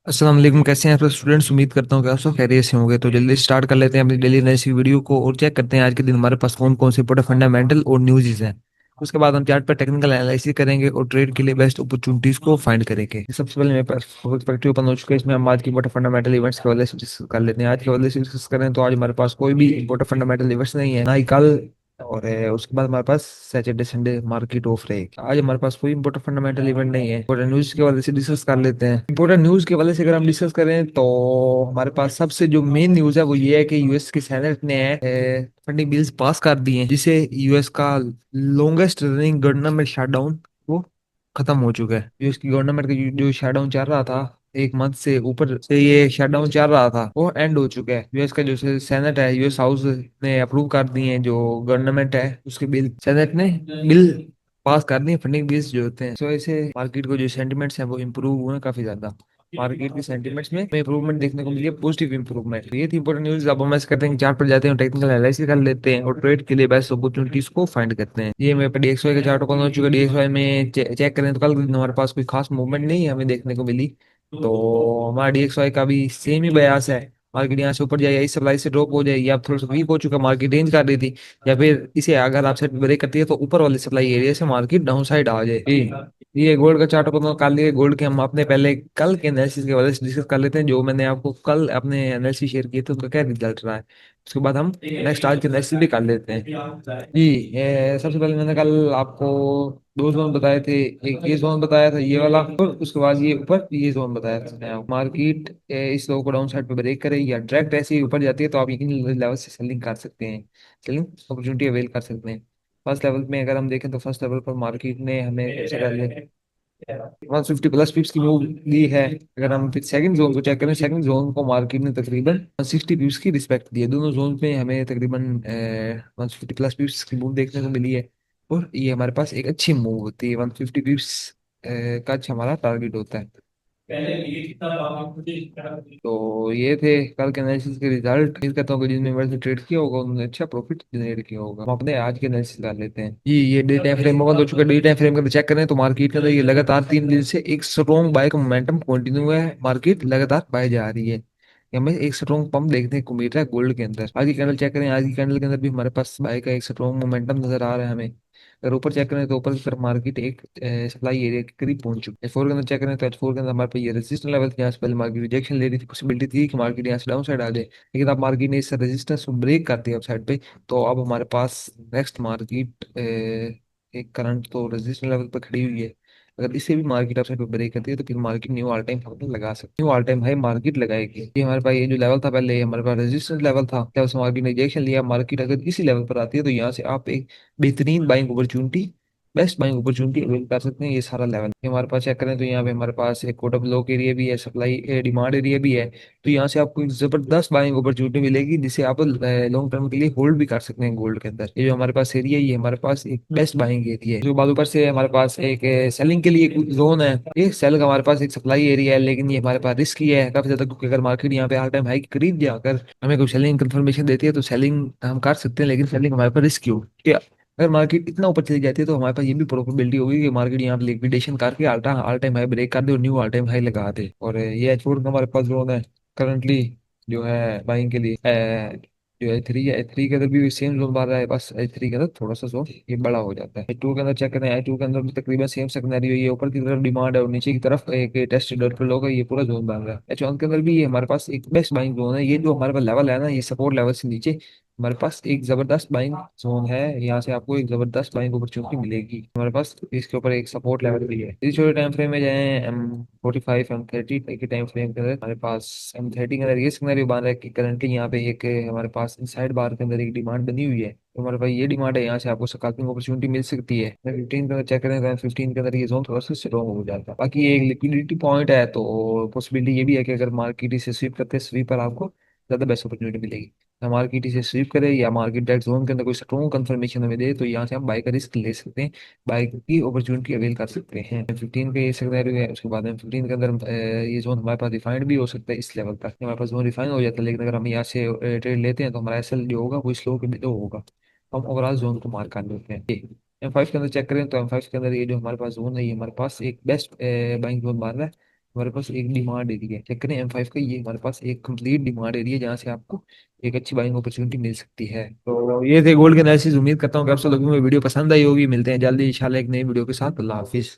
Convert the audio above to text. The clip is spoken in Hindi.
अस्सलाम वालेकुम। कैसे हैं आप स्टूडेंट्स? उम्मीद करता हूँ कि आप सब खैरियत से होंगे। तो जल्दी स्टार्ट कर लेते हैं अपनी डेली एनालिसिस वीडियो को और चेक करते हैं आज के दिन हमारे पास कौन कौन से इंपॉर्टेंट फंडामेंटल और न्यूज़ हैं। उसके बाद हम चार्ट पर टेक्निकल एनालिसिस करेंगे और ट्रेड के लिए बेस्ट अपॉर्चुनिटीज को फाइंड करेंगे। सबसे पहले मेरे पास पर्सपेक्टिव ओपन हो चुका है, इसमें हम आज की इंपॉर्टेंट फंडामेंटल इवेंट्स के हवाले से डिस्कस कर लेते हैं। आज के हवाले से डिस्कस करें तो आज हमारे पास कोई भी इंपॉर्टेंट फंडामेंटल इवेंट्स नहीं है, ना ही कल। और उसके बाद हमारे पास सैटरडे संडे मार्केट ऑफ रहेगी। आज हमारे पास कोई इंपॉर्टेंट फंडामेंटल इवेंट नहीं है। इंपॉर्टेंट न्यूज के वाले से डिस्कस कर लेते हैं। इंपॉर्टेंट न्यूज के वाले से अगर हम डिस्कस करें तो हमारे पास सबसे जो मेन न्यूज है वो ये है कि यूएस की सेनेट ने फंडिंग बिल्स पास कर दिए हैं, जिससे यूएस का लॉन्गेस्ट रनिंग गवर्नमेंट शटडाउन वो खत्म हो चुका है। यूएस की गवर्नमेंट का जो शटडाउन चल रहा था, एक मंथ से ऊपर से ये शटडाउन चल रहा था, वो एंड हो चुका है। यूएस का जो सेनेट है, यूएस हाउस ने अप्रूव कर दिए हैं। जो गवर्नमेंट है उसके बिल सेनेट ने बिल पास कर दिए, फंडिंग बिल्स जो होते हैं। तो ऐसे मार्केट को जो सेंटिमेंट्स हैं वो इम्प्रूव हुए हैं काफी ज्यादा। मार्केट के सेंटिमेंट्स में इंप्रूवमेंट देखने को मिली है, पॉजिटिव इंप्रूवमेंट। ये थी इंपॉर्टेंट न्यूज। अब हम ऐसे करते हैं, चार्ट पर जाते हैं, टेक्निकल एनालिसिस कर लेते हैं और ट्रेड के लिए बेस्ट अपॉर्चुनिटीज को फाइंड करते हैं। ये मेरे पे डीएक्सवाई का चार्ट ओपन हो चुका है। डीएक्सवाई में चेक करें तो कल के दिन हमारे पास कोई खास मूवमेंट नहीं है हमें देखने को मिली। तो हमारा डीएक्सवाई का भी सेम ही बयास है। मार्केट यहाँ से ऊपर जाए या इस सप्लाई से ड्रॉप हो जाए, या थोड़ा सा वीक हो चुका मार्केट रेंज कर रही थी, या फिर इसे अगर आप सेट ब्रेक करती है तो ऊपर वाले सप्लाई एरिया से मार्केट डाउन साइड आ जाए। ये गोल्ड का चार्ट अपन कर लिए। गोल्ड के हम अपने पहले कल के एनालिसिस के वजह से डिस्कस कर लेते हैं। जो मैंने आपको कल अपने एनालिसिस शेयर किए थे उनका क्या रिजल्ट रहा है, उसके बाद हम नेक्स्ट आज के एनालिसिस भी कर लेते हैं। जी, सबसे पहले मैंने कल आपको दो जोन बताए थे। एक ये जोन बताया था ये वाला, और उसके बाद ये ऊपर ये जोन बताया था। मार्केट इस लो को डाउन साइड पे ब्रेक करे या डायरेक्ट ऐसे ही ऊपर जाती है तो आप इन लेवल से सेलिंग कर सकते हैं, सेलिंग अपॉर्चुनिटी अवेल कर सकते हैं। फर्स्ट लेवल में अगर हम देखें तो फर्स्ट लेवल पर मार्केट ने हमें सबसे पहले 150 प्लस पिप्स की मूव ली है। अगर हम फिर सेकंड जोन को चेक करें, सेकंड जोन को मार्केट ने तकरीबन 160 पिप्स की रिस्पेक्ट दी है। दोनों जोन में हमें तकरीबन 150 प्लस पिप्स की मूव देखने को मिली है। और ये हमारे पास एक अच्छी मूव होती है। 150 पिप्स का अच्छा हमारा टारगेट होता है। तो ये थे कल के एनालिसिस के रिजल्ट। उम्मीद करता हूँ कि जिसने मेरे से ट्रेड किया होगा उन्होंने अच्छा प्रॉफिट जनरेट किया होगा। हम अपने आज के एनालिसिस कर लेते हैं। ये डे टाइम फ्रेम बंद हो चुका है। डे टाइम फ्रेम का चेक करें तो मार्केट के अंदर ये लगातार 3 दिन से एक स्ट्रॉन्ग बाय का मोमेंटम कंटिन्यू है। मार्केट लगातार बाय जा रही है। हमें एक स्ट्रॉन्ग पंप देखने को मिल रहा है गोल्ड के अंदर। आज की कैंडल चेक करें, आज की कैंडल के अंदर भी हमारे पास बाय का एक स्ट्रॉन्ग मोमेंटम नजर आ रहा है हमें। अगर ऊपर चेक करें तो ऊपर की तरफ मार्केट एक सप्लाई एरिया के करीब पहुंच चुकी है। एच फोर के अंदर चेक करें तो एच फोर के अंदर हमारे पास ये रेजिस्टेंस लेवल था, यहाँ से पहले मार्केट रिजेक्शन ले रही थी, पॉसिबिलिटी थी कि मार्केट यहाँ से डाउन साइड आ जाए। लेकिन अब मार्केट ने इस रेजिस्टेंस को ब्रेक कर दिया अप साइड पे। तो अब हमारे पास नेक्स्ट मार्केट एक करंट तो रेजिस्टेंस लेवल पर खड़ी हुई है। अगर इसे भी मार्केट अपसाइड पे ब्रेक करती है तो फिर market knew all time high लगा सकती है, knew all time high market लगाएगी। ये हमारे पास ये जो लेवल था पहले, ये हमारे पास रेजिस्टेंस लेवल था, लेवल से मार्केट ने रिजेक्शन लिया। मार्केट अगर इसी लेवल पर आती है तो यहाँ से आप एक बेहतरीन buying opportunity, best buying opportunity avail कर सकते हैं। ये सारा लेवल हमारे पास चेक करें तो यहाँ पे हमारे पास एक कोटा ब्लॉक एरिया भी है, सप्लाई डिमांड एरिया भी है। तो यहाँ से आपको एक जबरदस्त बाइंग अपॉर्चुनिटी मिलेगी जिसे आप लॉन्ग टर्म के लिए होल्ड भी कर सकते हैं गोल्ड के अंदर। ये जो हमारे पास एरिया है, ये हमारे पास एक बेस्ट बाइंग एरिया है। जो बाद ऊपर से हमारे पास एक सेलिंग के लिए एक जोन है। ये सेल का हमारे पास एक सप्लाई एरिया है, लेकिन ये हमारे पास रिस्की है काफी ज्यादा, क्योंकि अगर मार्केट यहाँ पे ऑल टाइम हाई के करीब जाकर हमें कोई सेलिंग कंफर्मेशन देती है तो सेलिंग हम कर सकते हैं, लेकिन सेलिंग हमारे पास रिस्की हो। अगर मार्केट इतना ऊपर चली जाती है तो हमारे पास ये भी प्रोबेबिलिटी होगी कि मार्केट यहाँ पे लिक्विडेशन करके ऑल टाइम हाई ब्रेक कर दे और न्यू ऑल टाइम हाई लगा दे। और ये एच फोर का हमारे पास जोन है करंटली, जो है बाइंग के लिए। जो एच थ्री है, एच थ्री के अंदर भी सेम जोन बन रहा है, बस एच थ्री के अंदर थोड़ा सा जोन ये बड़ा हो जाता है। एच टू के अंदर चेक करें, एच टू के अंदर भी तकरीबन सेम सिनेरियो। ये ऊपर की तरफ डिमांड है और नीचे की तरफ एक टेस्ट डॉट पे लोग, ये पूरा जोन बन रहा है। एच वन के अंदर भी ये हमारे पास एक बेस्ट बाइंग जोन है। ये जो हमारे पास लेवल है ना, ये सपोर्ट लेवल से नीचे हमारे पास एक जबरदस्त बाइंग जोन है। यहाँ से आपको एक जबरदस्त बाइंग अपॉर्चुनिटी मिलेगी। हमारे पास इसके ऊपर एक सपोर्ट लेवल भी है। इस छोटे टाइम फ्रेम में जाए, M45 M30 के टाइम फ्रेम के अंदर हमारे पास M30 के अंदर ये सिनेरियो बन रहा है कि करंटली यहाँ पे एक हमारे पास इनसाइड बार के अंदर एक डिमांड बनी हुई है। तो हमारे पास ये डिमांड है, यहाँ से आपको सकारात्मक अपॉर्चुनिटी मिल सकती है। M15 के अंदर चेक करें तो M15 के अंदर ये जोन थोड़ा सा स्ट्रॉन्ग हो जाता है। बाकी ये एक लिक्विडिटी पॉइंट है, तो पॉसिबिलिटी ये भी है कि अगर मार्केट इसे स्वीप करते हैं, स्वीप पर आपको ज्यादा बेस्ट अपॉर्चुनिटी मिलेगी। मार्केट इसे स्वीप करे या मार्केट डेड जोन के अंदर कोई स्ट्रॉन्ग कंफर्मेशन हमें दे तो यहाँ से हम बाय का रिस्क ले सकते हैं, बाय की अपॉर्चुनिटी अवेल कर सकते हैं। M15 का ये सिनेरियो है। उसके बाद M15 के अंदर ये जोन हमारे पास रिफाइंड भी हो सकता है इस लेवल तक, हमारे पास जोन रिफाइन हो जाता है। लेकिन अगर हम यहाँ से ट्रेड लेते हैं तो हमारा एसएल जो होगा वो स्लो के बिलो होगा, हम ओवरऑल जोन को मार्क कर लेते हैं। M5 के अंदर चेक करें तो M5 के अंदर ये जो हमारे पास जोन है, ये हमारे पास एक बेस्ट बाइंग जोन बन रहा है। हमारे पास एक डिमांड एरिया है, चेक करें M5 का, ये हमारे पास एक कंप्लीट डिमांड एरिया है जहाँ से आपको एक अच्छी बाइंग अपॉर्चुनिटी मिल सकती है। तो ये थे गोल्ड के एनालिसिस। उम्मीद करता हूँ कि आप सब लोगों को वीडियो पसंद आई होगी। मिलते हैं जल्दी इंशाल्लाह एक नई वीडियो के साथ। अल्लाह हाफिज।